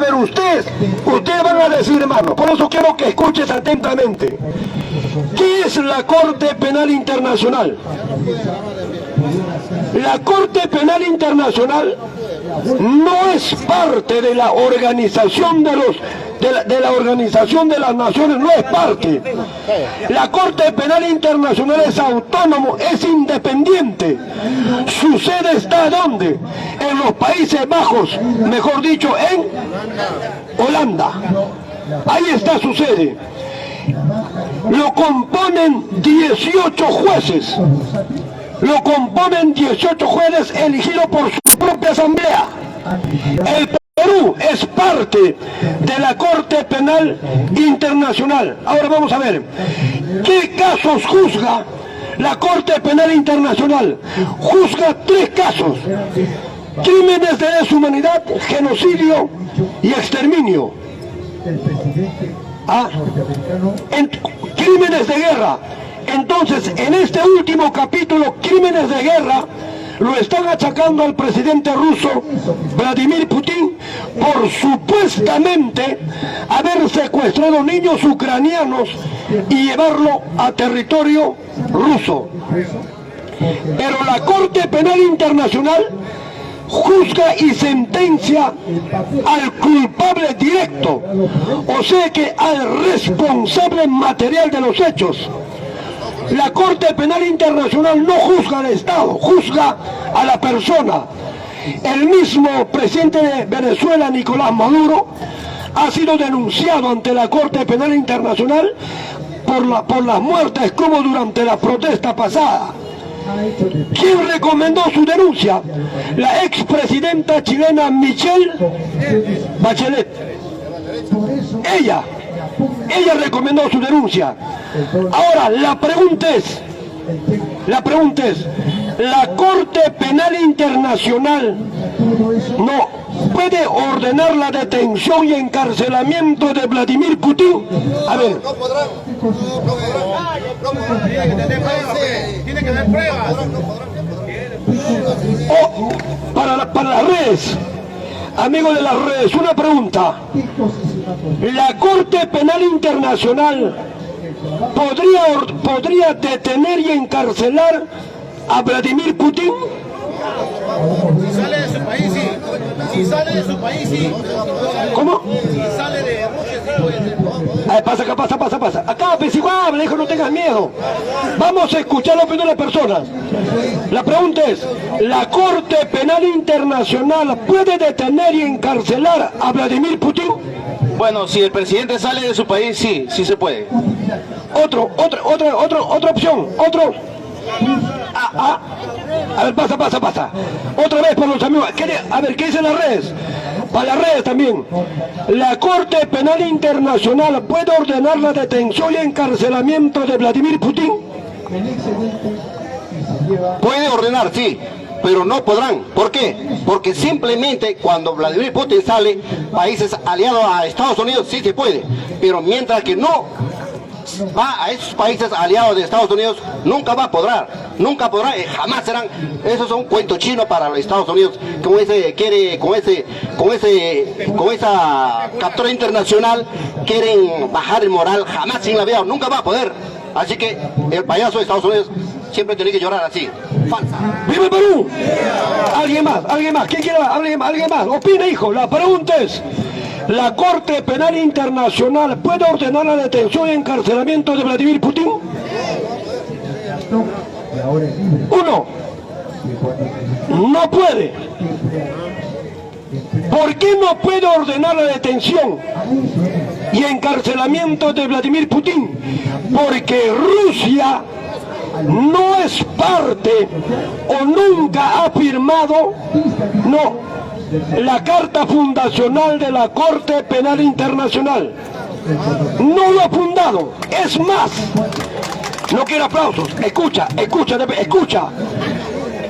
ver, ustedes van a decir, hermano, por eso quiero que escuches atentamente. ¿Qué es la Corte Penal Internacional? La Corte Penal Internacional no es parte de la organización de la Organización de las Naciones, no es parte. La Corte Penal Internacional es autónomo, es independiente. Su sede está ¿dónde? En los Países Bajos, mejor dicho, en Holanda. Ahí está su sede. Lo componen 18 jueces. Lo componen 18 jueces elegidos por su propia asamblea. El Perú es parte de la Corte Penal Internacional. Ahora vamos a ver, ¿qué casos juzga la Corte Penal Internacional? Juzga 3 casos: crímenes de lesa humanidad, genocidio y exterminio. Crímenes de guerra. Entonces, en este último capítulo, crímenes de guerra, lo están achacando al presidente ruso Vladimir Putin por supuestamente haber secuestrado niños ucranianos y llevarlo a territorio ruso. Pero la Corte Penal Internacional juzga y sentencia al culpable directo, o sea que al responsable material de los hechos. La Corte Penal Internacional no juzga al Estado, juzga a la persona. El mismo presidente de Venezuela, Nicolás Maduro, ha sido denunciado ante la Corte Penal Internacional por las muertes como durante la protesta pasada. ¿Quién recomendó su denuncia? La expresidenta chilena Michelle Bachelet. Ella recomendó su denuncia. Ahora, la pregunta es, ¿la Corte Penal Internacional no puede ordenar la detención y encarcelamiento de Vladimir Putin? A ver. No podrán. Tiene que haber pruebas. Para las redes, amigos de las redes, una pregunta. ¿La Corte Penal Internacional podría detener y encarcelar a Vladimir Putin? Si sale de su país, sí. Si sale de su país, sí. ¿Cómo? Si sale de Rusia, sí puede. Pasa acá, pasa. Acá, habla, hijo, no tengas miedo. Vamos a escuchar la opinión de las personas. La pregunta es, ¿la Corte Penal Internacional puede detener y encarcelar a Vladimir Putin? Bueno, si el presidente sale de su país, sí se puede. Otra opción, A ver, pasa. Otra vez por los amigos. A ver, ¿qué dicen las redes? Para las redes también. ¿La Corte Penal Internacional puede ordenar la detención y encarcelamiento de Vladimir Putin? Puede ordenar, sí, pero no podrán. ¿Por qué? Porque simplemente cuando Vladimir Putin sale, países aliados a Estados Unidos sí se puede. Pero mientras que no va a esos países aliados de Estados Unidos, nunca podrá, jamás serán. Esos son cuentos chinos para los Estados Unidos, con esa captura internacional quieren bajar el moral, jamás en la vida, nunca va a poder. Así que el payaso de Estados Unidos siempre tiene que llorar así. Falsa. ¡Viva el Perú! ¿Alguien más? ¿Quién quiere? ¿Alguien más? Opina, hijo. La pregunta es, ¿la Corte Penal Internacional puede ordenar la detención y encarcelamiento de Vladimir Putin? 1. No puede. ¿Por qué no puede ordenar la detención y encarcelamiento de Vladimir Putin? Porque Rusia no es parte o nunca ha firmado la Carta Fundacional de la Corte Penal Internacional. No lo ha fundado. Es más, no quiero aplausos. Escucha.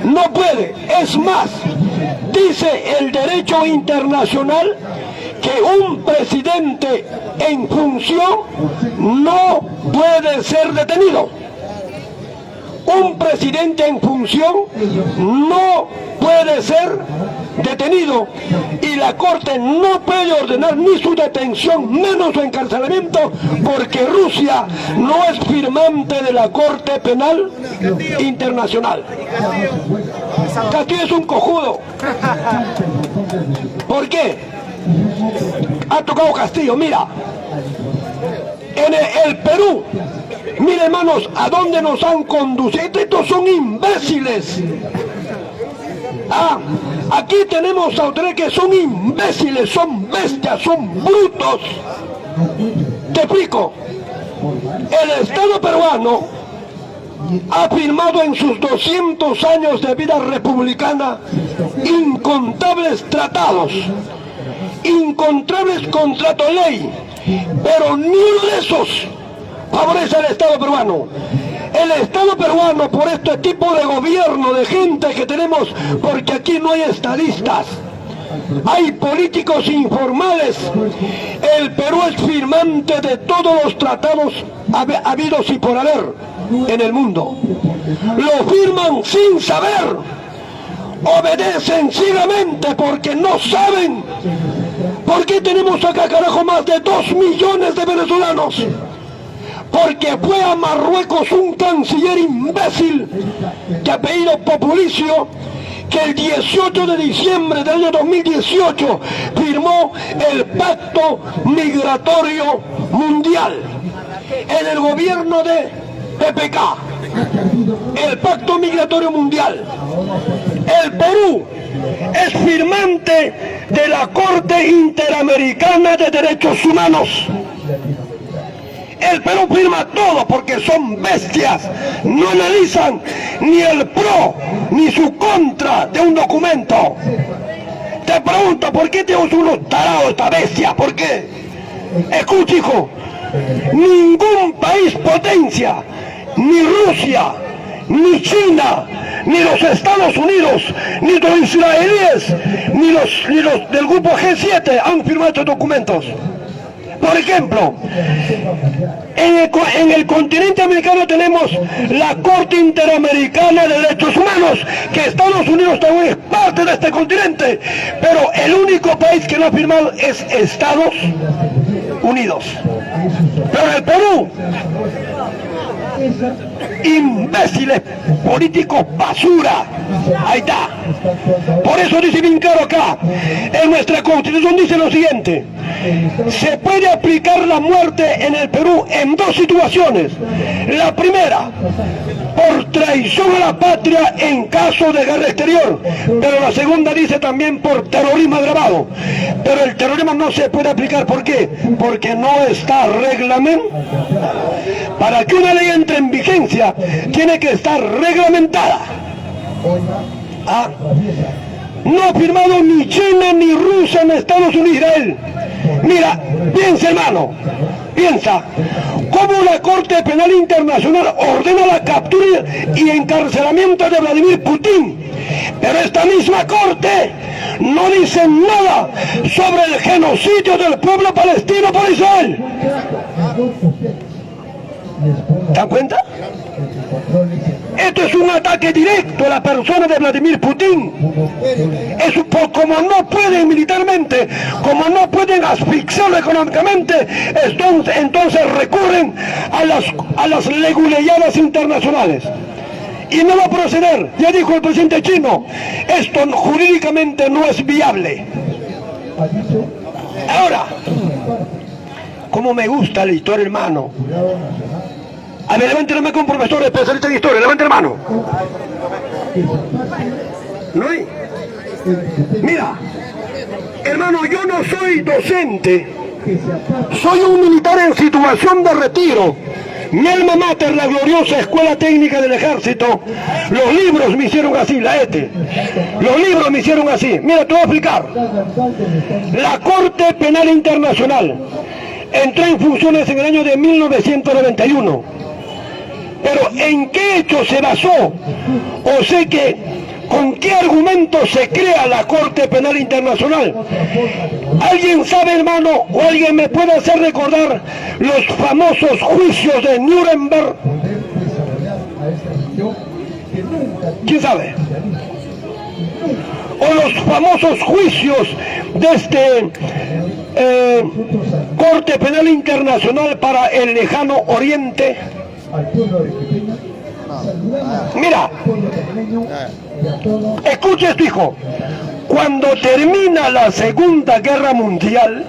No puede. Es más, dice el derecho internacional que un presidente en función no puede ser detenido. Un presidente en función no puede ser detenido y la Corte no puede ordenar ni su detención, menos su encarcelamiento, porque Rusia no es firmante de la Corte Penal Internacional. Castillo es un cojudo. ¿Por qué? Ha tocado Castillo, mira. En el Perú, miren hermanos, a dónde nos han conducido. Estos son imbéciles. Aquí tenemos autores que son imbéciles, son bestias, son brutos. Te explico. El Estado peruano ha firmado en sus 200 años de vida republicana incontables tratados, incontables contratos de ley, pero ni uno de esos favorece al Estado peruano. El Estado peruano, por este tipo de gobierno, de gente que tenemos, porque aquí no hay estadistas, hay políticos informales. El Perú es firmante de todos los tratados habidos y por haber en el mundo. Lo firman sin saber, obedecen ciegamente porque no saben. ¿Por qué tenemos acá, carajo, más de 2 millones de venezolanos? Porque fue a Marruecos un canciller imbécil de apellido Populicio, que el 18 de diciembre del año 2018 firmó el Pacto Migratorio Mundial en el gobierno de PPK, el Pacto Migratorio Mundial. El Perú es firmante de la Corte Interamericana de Derechos Humanos. El Perú firma todo porque son bestias, no analizan ni el pro ni su contra de un documento. Te pregunto, ¿por qué tenemos unos tarados esta bestia? ¿Por qué? Escucha, hijo, ningún país potencia, ni Rusia, ni China, ni los Estados Unidos, ni los israelíes, ni los del grupo G7 han firmado estos documentos. Por ejemplo, en el continente americano tenemos la Corte Interamericana de Derechos Humanos, que Estados Unidos también es parte de este continente, pero el único país que no ha firmado es Estados Unidos. Pero el Perú, imbéciles políticos basura, ahí está. Por eso dice bien claro acá, en nuestra Constitución dice lo siguiente: se puede aplicar la muerte en el Perú en 2 situaciones. La primera, por traición a la patria en caso de guerra exterior, pero la segunda dice también por terrorismo agravado. Pero el terrorismo no se puede aplicar, ¿por qué? Porque no está reglamentado. Para que una ley entre en vigencia, tiene que estar reglamentada. No ha firmado ni China, ni Rusia, ni Estados Unidos, Israel. Mira, piensa, hermano, piensa, cómo la Corte Penal Internacional ordena la captura y encarcelamiento de Vladimir Putin, pero esta misma Corte no dice nada sobre el genocidio del pueblo palestino por Israel. ¿Te das cuenta? Esto es un ataque directo a la persona de Vladimir Putin. Como no pueden militarmente, como no pueden asfixiarlo económicamente, entonces recurren a las leguleyadas internacionales. Y no va a proceder, ya dijo el presidente chino, esto jurídicamente no es viable. Ahora, como me gusta la historia, hermano. A ver, levanten la mano con profesor especialista en historia, levanten la mano. ¿No hay? Mira, hermano, yo no soy docente, soy un militar en situación de retiro. Mi alma mater, la gloriosa Escuela Técnica del Ejército, los libros me hicieron así, la ETE. Los libros me hicieron así. Mira, te voy a explicar. La Corte Penal Internacional entró en funciones en el año de 1991. Pero ¿en qué hecho se basó? O sea que, ¿con qué argumento se crea la Corte Penal Internacional? ¿Alguien sabe, hermano, o alguien me puede hacer recordar los famosos juicios de Nuremberg? ¿Quién sabe? O los famosos juicios de este Corte Penal Internacional para el Lejano Oriente. Mira, escucha esto, hijo. Cuando termina la Segunda Guerra Mundial,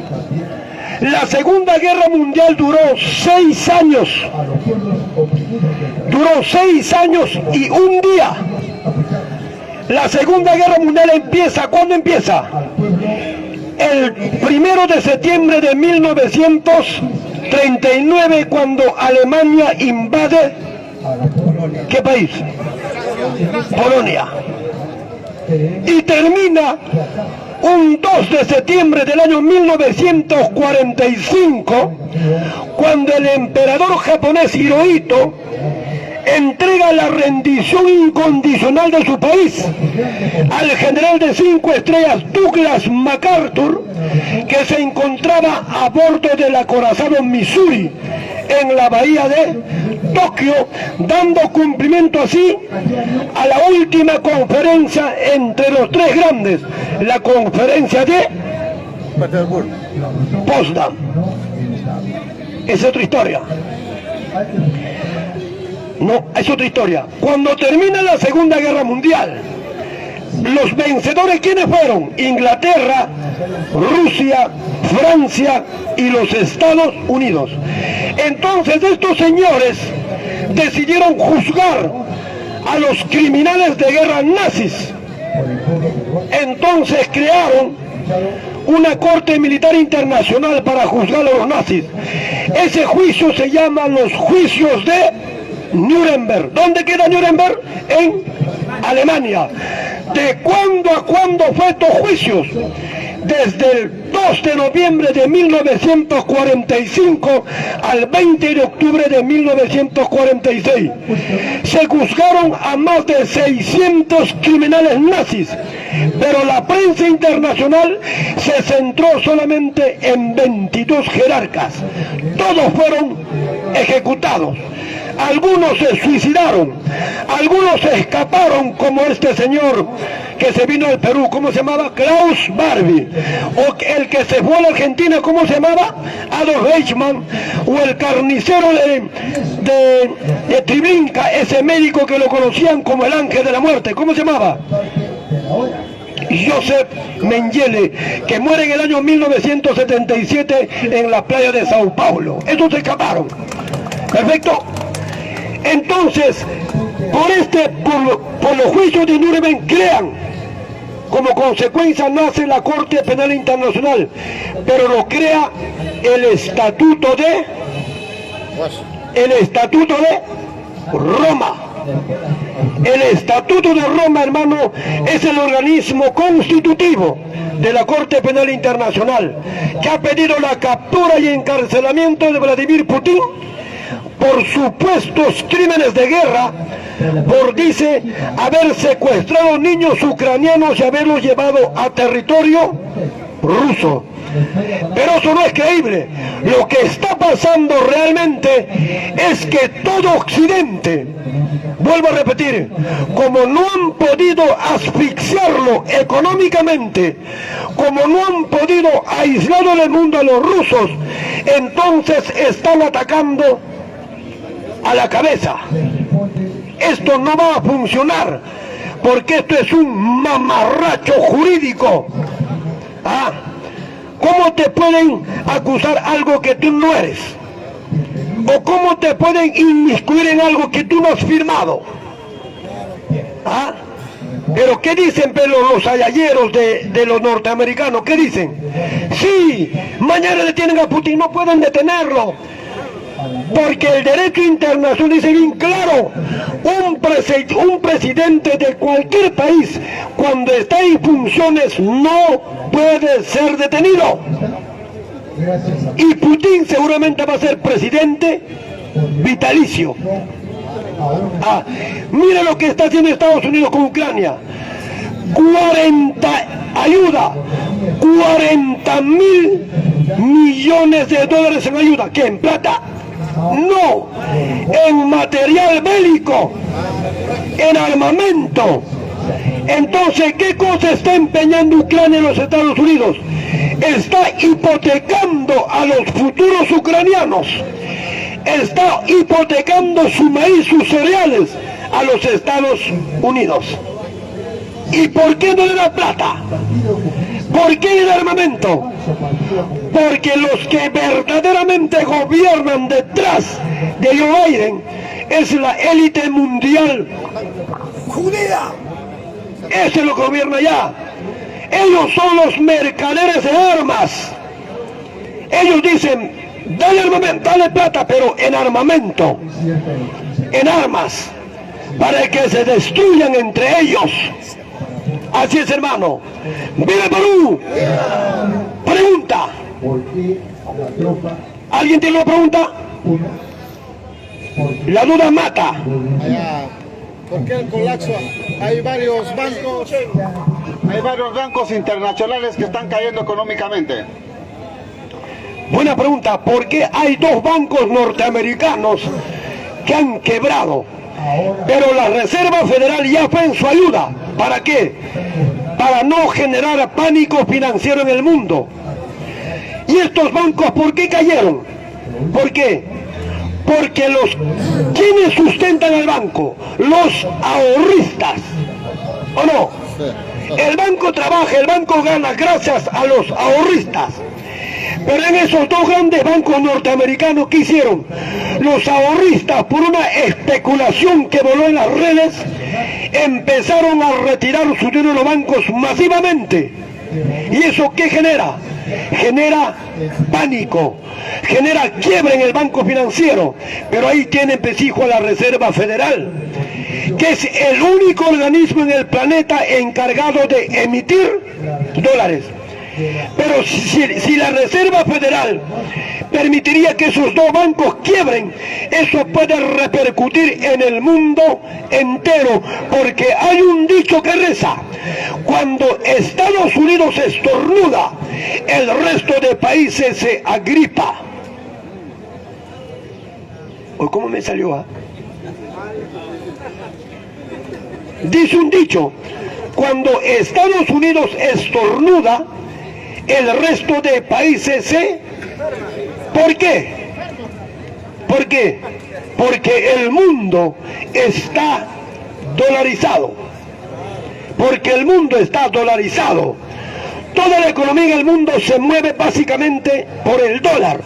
la Segunda Guerra Mundial duró 6 años. Duró 6 años y un día. La Segunda Guerra Mundial empieza, ¿cuándo empieza? El 1 de septiembre de 1939, cuando Alemania invade, ¿qué país? Polonia. Y termina un 2 de septiembre del año 1945, cuando el emperador japonés Hirohito entrega la rendición incondicional de su país al general de 5 estrellas Douglas MacArthur, que se encontraba a bordo del acorazado Missouri en la bahía de Tokio, dando cumplimiento así a la última conferencia entre los 3 grandes, la conferencia de Potsdam. Es otra historia. No, es otra historia. Cuando termina la Segunda Guerra Mundial, los vencedores, ¿quiénes fueron? Inglaterra, Rusia, Francia y los Estados Unidos. Entonces estos señores decidieron juzgar a los criminales de guerra nazis. Entonces crearon una corte militar internacional para juzgar a los nazis. Ese juicio se llama los juicios de Nuremberg. ¿Dónde queda Nuremberg? En Alemania. ¿De cuándo a cuándo fue estos juicios? Desde el 2 de noviembre de 1945 al 20 de octubre de 1946. Se juzgaron a más de 600 criminales nazis, pero la prensa internacional se centró solamente en 22 jerarcas. Todos fueron ejecutados. Algunos se suicidaron, algunos se escaparon, como este señor que se vino al Perú, ¿cómo se llamaba? Klaus Barbie. O el que se fue a la Argentina, ¿cómo se llamaba? Adolf Eichmann. O el carnicero de Treblinka, ese médico que lo conocían como el ángel de la muerte, ¿cómo se llamaba? Joseph Mengele, que muere en el año 1977 en la playa de Sao Paulo. Estos se escaparon. Perfecto. Entonces, por los juicios de Nuremberg crean, como consecuencia nace la Corte Penal Internacional, pero lo crea el Estatuto de Roma. El Estatuto de Roma, hermano, es el organismo constitutivo de la Corte Penal Internacional, que ha pedido la captura y encarcelamiento de Vladimir Putin por supuestos crímenes de guerra, por, dice, haber secuestrado niños ucranianos y haberlos llevado a territorio ruso. Pero eso no es creíble. Lo que está pasando realmente es que todo Occidente, vuelvo a repetir, como no han podido asfixiarlo económicamente, como no han podido aislar del mundo a los rusos, entonces están atacando a la cabeza. Esto no va a funcionar, porque esto es un mamarracho jurídico. ¿Ah? ¿Cómo te pueden acusar algo que tú no eres? ¿O cómo te pueden inmiscuir en algo que tú no has firmado? ¿Ah? Pero ¿qué dicen los ayalleros de los norteamericanos? ¿Qué dicen? Sí, mañana detienen a Putin, no pueden detenerlo, porque el derecho internacional dice bien claro, un presidente de cualquier país, cuando está en funciones, no puede ser detenido. Y Putin seguramente va a ser presidente vitalicio. Mira lo que está haciendo Estados Unidos con Ucrania. 40 mil millones de dólares en ayuda. ¿Qué? ¿En plata? No, en material bélico. en armamento. Entonces, ¿qué cosa está empeñando Ucrania en los Estados Unidos? Está hipotecando a los futuros ucranianos. Está hipotecando su maíz, sus cereales a los Estados Unidos. ¿Y por qué no le da plata? ¿Por qué le da armamento? Porque los que verdaderamente gobiernan detrás de Joe Biden es la élite mundial judía. Ese es lo que gobierna allá. Ellos son los mercaderes de armas. Ellos dicen, dale armamento, dale plata, pero en armamento, en armas, para que se destruyan entre ellos. Así es, hermano. ¡Viva Perú! Pregunta. ¿Alguien tiene una pregunta? La duda mata. ¿Por qué el colapso? Hay varios bancos internacionales que están cayendo económicamente. Buena pregunta. ¿Por qué hay dos bancos norteamericanos que han quebrado? Pero la Reserva Federal ya fue en su ayuda. ¿Para qué? Para no generar pánico financiero en el mundo. ¿Y estos bancos por qué cayeron? ¿Por qué? Porque ¿quiénes sustentan al banco? Los ahorristas. ¿O no? El banco trabaja, el banco gana gracias a los ahorristas. Pero en esos dos grandes bancos norteamericanos, ¿qué hicieron? Los ahorristas, por una especulación que voló en las redes, empezaron a retirar su dinero de los bancos masivamente. ¿Y eso qué genera? Genera pánico, genera quiebre en el banco financiero. Pero ahí tienen pesijo a la Reserva Federal, que es el único organismo en el planeta encargado de emitir dólares. Pero si la Reserva Federal permitiría que esos dos bancos quiebren, eso puede repercutir en el mundo entero, porque hay un dicho que reza: cuando Estados Unidos estornuda, el resto de países se agripa. ¿O cómo me salió? Dice un dicho: cuando Estados Unidos estornuda, el resto de países se... ¿Por qué? ¿Por qué? Porque el mundo está dolarizado. Porque el mundo está dolarizado. Toda la economía en el mundo se mueve básicamente por el dólar,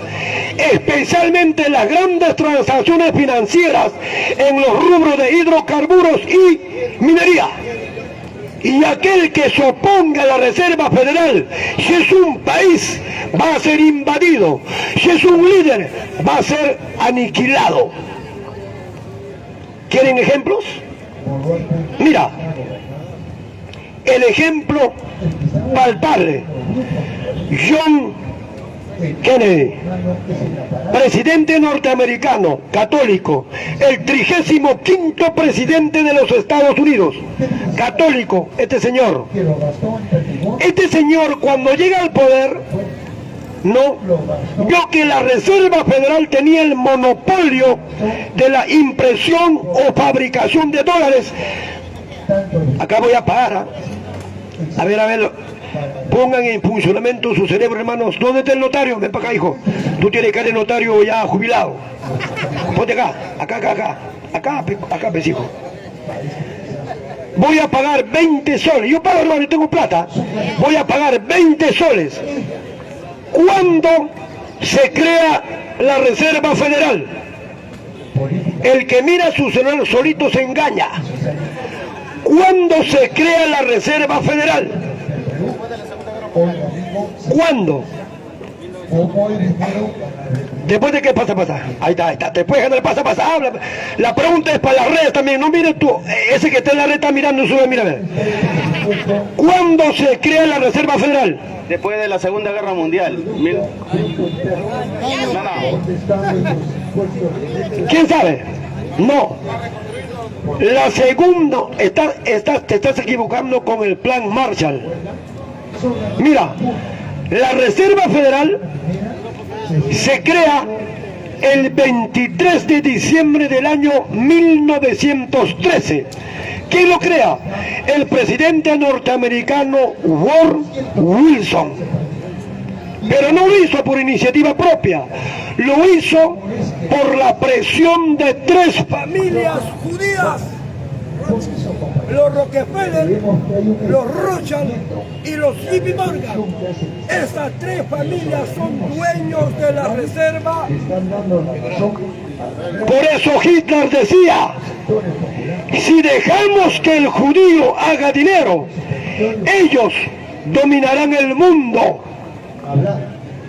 especialmente las grandes transacciones financieras en los rubros de hidrocarburos y minería. Y aquel que se oponga a la Reserva Federal, si es un país, va a ser invadido. Si es un líder, va a ser aniquilado. ¿Quieren ejemplos? Mira, el ejemplo palpable: John Kennedy, presidente norteamericano, católico, el 35º presidente de los Estados Unidos, católico. Este señor cuando llega al poder, no vio que la Reserva Federal tenía el monopolio de la impresión o fabricación de dólares. Acá voy a parar. A ver, pongan en funcionamiento su cerebro, hermanos. ¿Dónde está el notario? Ven para acá, hijo. Tú tienes que ser el notario ya jubilado. Ponte acá, acá, pues, hijo. Voy a pagar 20 soles. Yo pago, hermano, yo tengo plata. Voy a pagar 20 soles. ¿Cuándo se crea la Reserva Federal? El que mira su celular solito se engaña. ¿Cuándo se crea la Reserva Federal? ¿Cuándo? Después de que pasa. Ahí está. Después de que pasa. Habla. La pregunta es para las redes también. No mires tú. Ese que está en la red está mirando. Mira a ver. ¿Cuándo se crea la Reserva Federal? Después de la Segunda Guerra Mundial. ¿Quién sabe? No. La segunda, te estás equivocando con el plan Marshall. Mira, la Reserva Federal se crea el 23 de diciembre del año 1913. ¿Quién lo crea? El presidente norteamericano Woodrow Wilson. Pero no lo hizo por iniciativa propia, lo hizo por la presión de 3 familias judías: los Rockefeller, los Rothschild y los J.P. Morgan. Estas 3 familias son dueños de la reserva. Por eso Hitler decía: si dejamos que el judío haga dinero, ellos dominarán el mundo.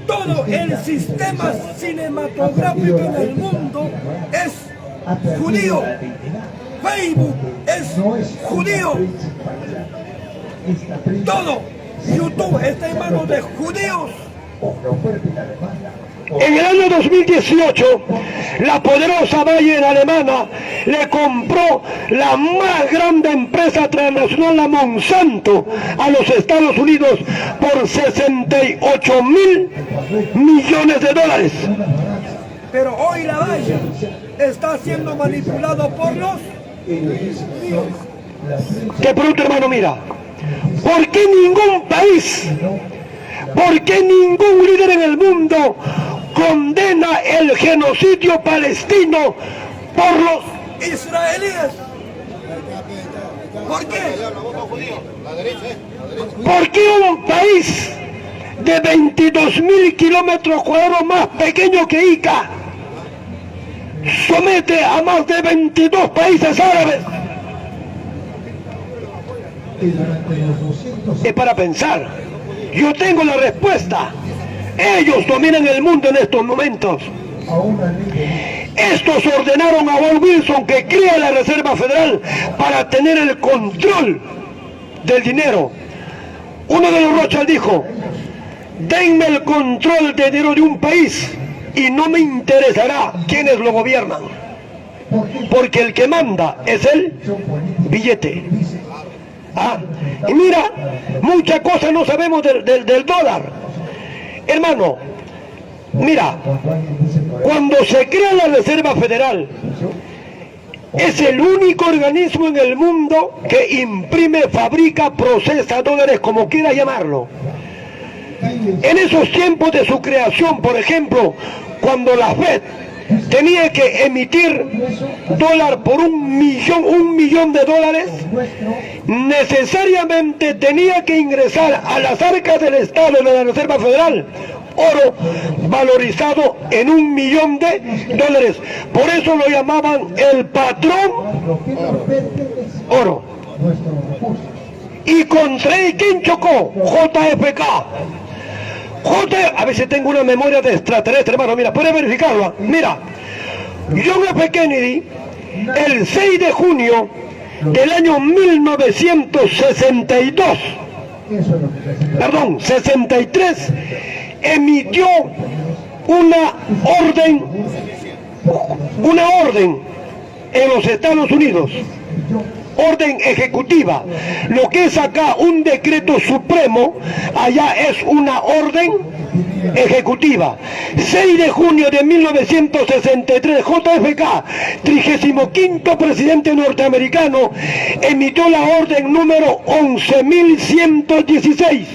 Todo el sistema cinematográfico en el mundo es judío. Facebook es judío. Todo YouTube está en manos de judíos. En el año 2018, la poderosa Bayer alemana le compró la más grande empresa transnacional, la Monsanto, a los Estados Unidos por 68.000 millones de dólares. Pero hoy la Bayer está siendo manipulado por los... Te pregunto, hermano, mira, ¿por qué ningún país, por qué ningún líder en el mundo condena el genocidio palestino por los israelíes? ¿Por qué? ¿Por qué un país de 22.000 kilómetros cuadrados más pequeño que Ica somete a más de 22 países árabes? Es para pensar. Yo tengo la respuesta. Ellos dominan el mundo en estos momentos. Estos ordenaron a Woodrow Wilson que crea la Reserva Federal para tener el control del dinero. Uno de los Rothschild dijo: denme el control del dinero de un país y no me interesará quiénes lo gobiernan, porque el que manda es el billete. Y mira, muchas cosas no sabemos del dólar. Hermano, mira, cuando se crea la Reserva Federal, es el único organismo en el mundo que imprime, fabrica, procesa dólares, como quiera llamarlo. En esos tiempos de su creación, por ejemplo, cuando la Fed tenía que emitir dólar por un millón de dólares, necesariamente tenía que ingresar a las arcas del Estado de la Reserva Federal oro valorizado en $1 millón. Por eso lo llamaban el patrón oro. Y contra él, ¿quién chocó? JFK. A veces tengo una memoria de extraterrestre, hermano. Mira, puedes verificarlo. Mira, John F. Kennedy, el 6 de junio del año 63, emitió una orden en los Estados Unidos, orden ejecutiva. Lo que es acá un decreto supremo, allá es una orden ejecutiva. 6 de junio de 1963, JFK, 35º presidente norteamericano, emitió la orden número 11.116.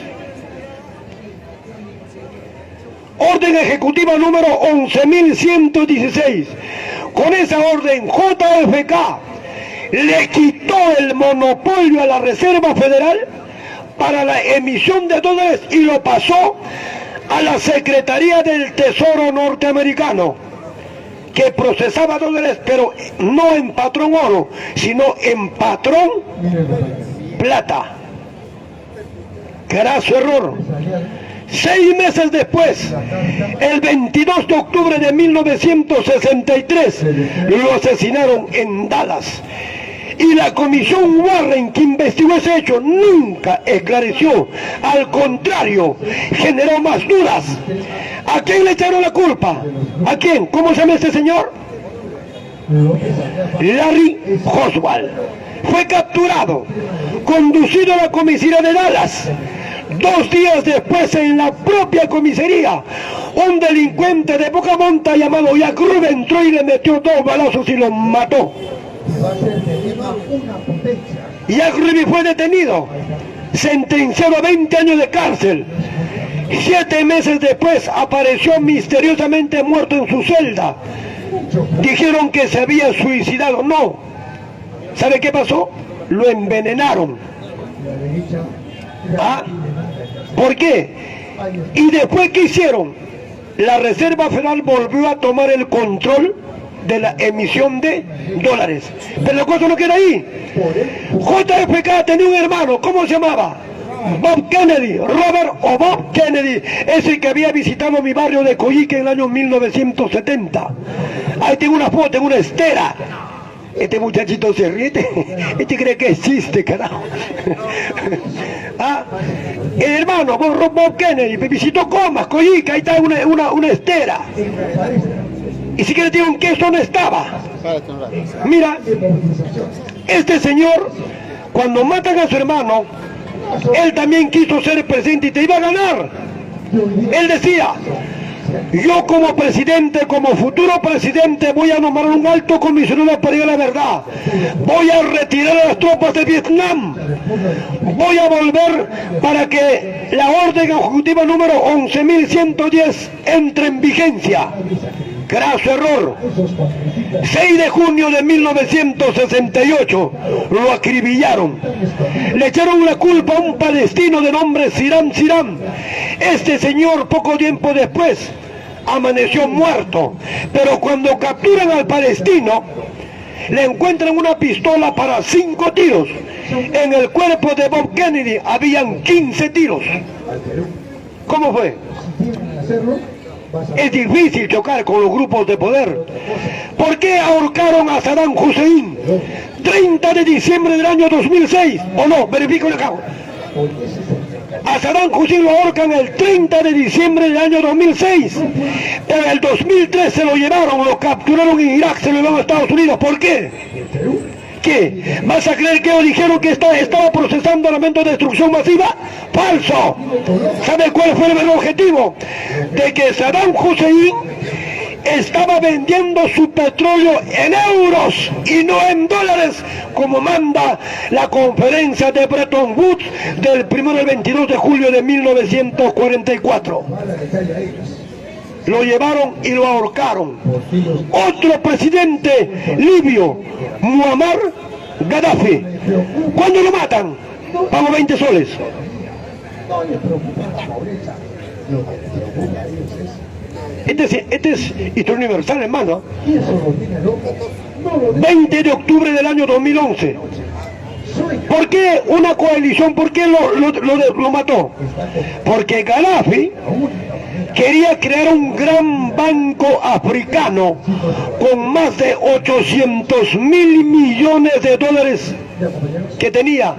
Orden ejecutiva número 11.116. Con esa orden, JFK le quitó el monopolio a la Reserva Federal para la emisión de dólares y lo pasó a la Secretaría del Tesoro norteamericano, que procesaba dólares, pero no en patrón oro, sino en patrón plata. Graso error. 6 meses después, el 22 de octubre de 1963, lo asesinaron en Dallas. Y la comisión Warren, que investigó ese hecho, nunca esclareció. Al contrario, generó más dudas. ¿A quién le echaron la culpa? ¿A quién? ¿Cómo se llama este señor? Larry Oswald. Fue capturado, conducido a la comisaría de Dallas. 2 días después, en la propia comisaría, un delincuente de poca monta llamado Jack Ruben entró y le metió 2 balazos y lo mató. Jack Ruby fue detenido, sentenciado a 20 años de cárcel. 7 meses después apareció misteriosamente muerto en su celda. Dijeron que se había suicidado. No. ¿Sabe qué pasó? Lo envenenaron. ¿Ah? ¿Por qué? Y después, ¿qué hicieron? La Reserva Federal volvió a tomar el control de la emisión de dólares. Pero la cosa no queda ahí. JFK tenía un hermano, ¿cómo se llamaba? Bob Kennedy, Robert o Bob Kennedy, ese que había visitado mi barrio de Coyique en el año 1970. Ahí tengo una foto, tengo una estera. Este muchachito se ríe, este cree que es chiste, carajo. ¿Ah? El hermano Bob Kennedy visitó Comas, Coyique, ahí está una estera. Y si quiere tiene un queso, ¿dónde estaba? Mira, este señor, cuando matan a su hermano, él también quiso ser presidente y te iba a ganar. Él decía, yo como presidente, como futuro presidente, voy a nombrar un alto comisionado para llegar a la verdad. Voy a retirar a las tropas de Vietnam. Voy a volver para que la orden ejecutiva número 11.110 entre en vigencia. Graso error. 6 de junio de 1968 lo acribillaron. Le echaron la culpa a un palestino de nombre Siram Siram. Este señor poco tiempo después amaneció muerto. Pero cuando capturan al palestino, le encuentran una pistola para 5 tiros. En el cuerpo de Bob Kennedy habían 15 tiros. ¿Cómo fue? Es difícil chocar con los grupos de poder. ¿Por qué ahorcaron a Saddam Hussein? 30 de diciembre del año 2006. ¿O no? Verifico el cabo. A Saddam Hussein lo ahorcan el 30 de diciembre del año 2006. En el 2003 se lo llevaron, lo capturaron en Irak, se lo llevaron a Estados Unidos. ¿Por qué? ¿Qué? ¿Vas a creer que ellos dijeron que estaba procesando armamento de destrucción masiva? ¡Falso! ¿Sabe cuál fue el objetivo? De que Saddam Hussein estaba vendiendo su petróleo en euros y no en dólares, como manda la conferencia de Bretton Woods del 1 al 22 de julio de 1944. Lo llevaron y lo ahorcaron. Otro presidente libio, Muammar Gaddafi, ¿cuándo lo matan? Pago 20 soles. Este es historia universal, hermano. 20 de octubre del año 2011. ¿Por qué una coalición? ¿Por qué lo mató? Porque Gaddafi quería crear un gran banco africano con más de 800.000 millones de dólares que tenía.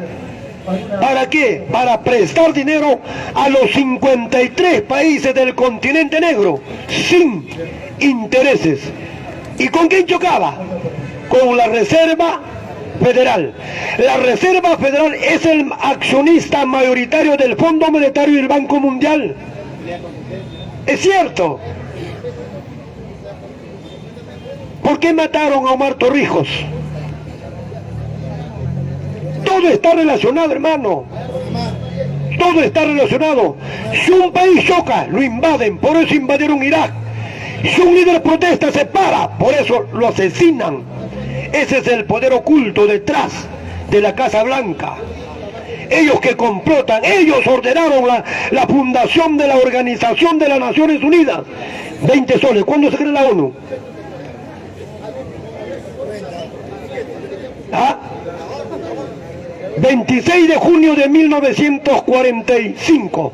¿Para qué? Para prestar dinero a los 53 países del continente negro, sin intereses. ¿Y con quién chocaba? Con la Reserva Federal. La Reserva Federal es el accionista mayoritario del Fondo Monetario y del Banco Mundial. Es cierto. ¿Por qué mataron a Omar Torrijos? Todo está relacionado, hermano. Todo está relacionado. Si un país choca, lo invaden, por eso invadieron Irak. Si un líder protesta, se para, por eso lo asesinan. Ese es el poder oculto detrás de la Casa Blanca. Ellos que complotan, ellos ordenaron la fundación de la Organización de las Naciones Unidas. 20 soles, ¿cuándo se crea la ONU? ¿Ah? 26 de junio de 1945.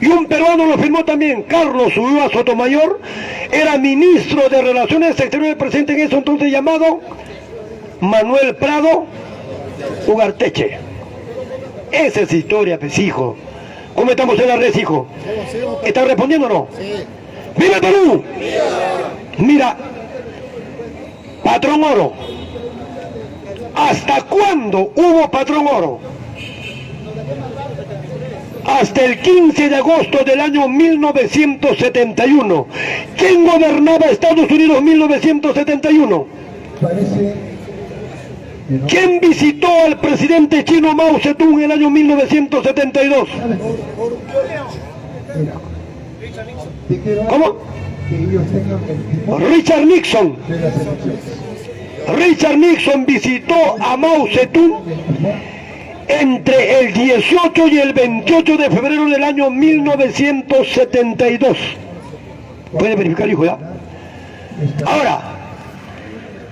Y un peruano lo firmó también, Carlos Ulloa Sotomayor, era ministro de Relaciones Exteriores presente en eso entonces llamado Manuel Prado Ugarteche. Esa es historia, pues, hijo. ¿Cómo estamos en la red, hijo? ¿Estás respondiendo o no? Sí. ¡Viva el Perú! Mira, patrón oro. ¿Hasta cuándo hubo patrón oro? Hasta el 15 de agosto del año 1971. ¿Quién gobernaba Estados Unidos en 1971? ¿Quién visitó al presidente chino Mao Zedong en el año 1972? ¿Cómo? Richard Nixon. Richard Nixon visitó a Mao Zedong entre el 18 y el 28 de febrero del año 1972. ¿Puede verificar, hijo, ya? Ahora,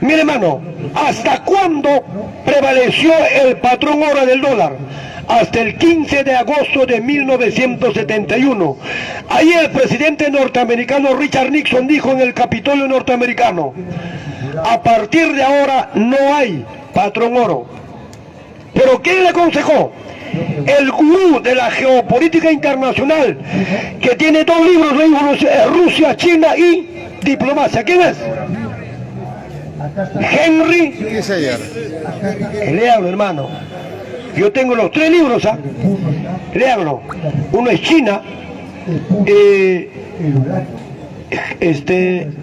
mire, hermano, ¿hasta cuándo prevaleció el patrón hora del dólar? Hasta el 15 de agosto de 1971. Ahí el presidente norteamericano Richard Nixon dijo en el Capitolio norteamericano: a partir de ahora no hay patrón oro. ¿Pero quién le aconsejó? El gurú de la geopolítica internacional, que tiene 2 libros, Rusia, China y Diplomacia. ¿Quién es? Henry. Léalo, hermano. Yo tengo los 3 libros, ¿ah? Léalo. Uno es China,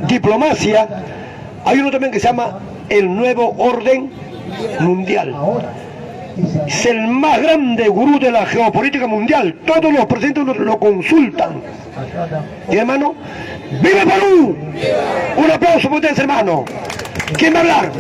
Diplomacia. Hay uno también que se llama El Nuevo Orden Mundial. Es el más grande gurú de la geopolítica mundial. Todos los presidentes lo consultan. Y hermano, ¡viva Perú! Un aplauso por ustedes, hermano. ¿Quién va a hablar?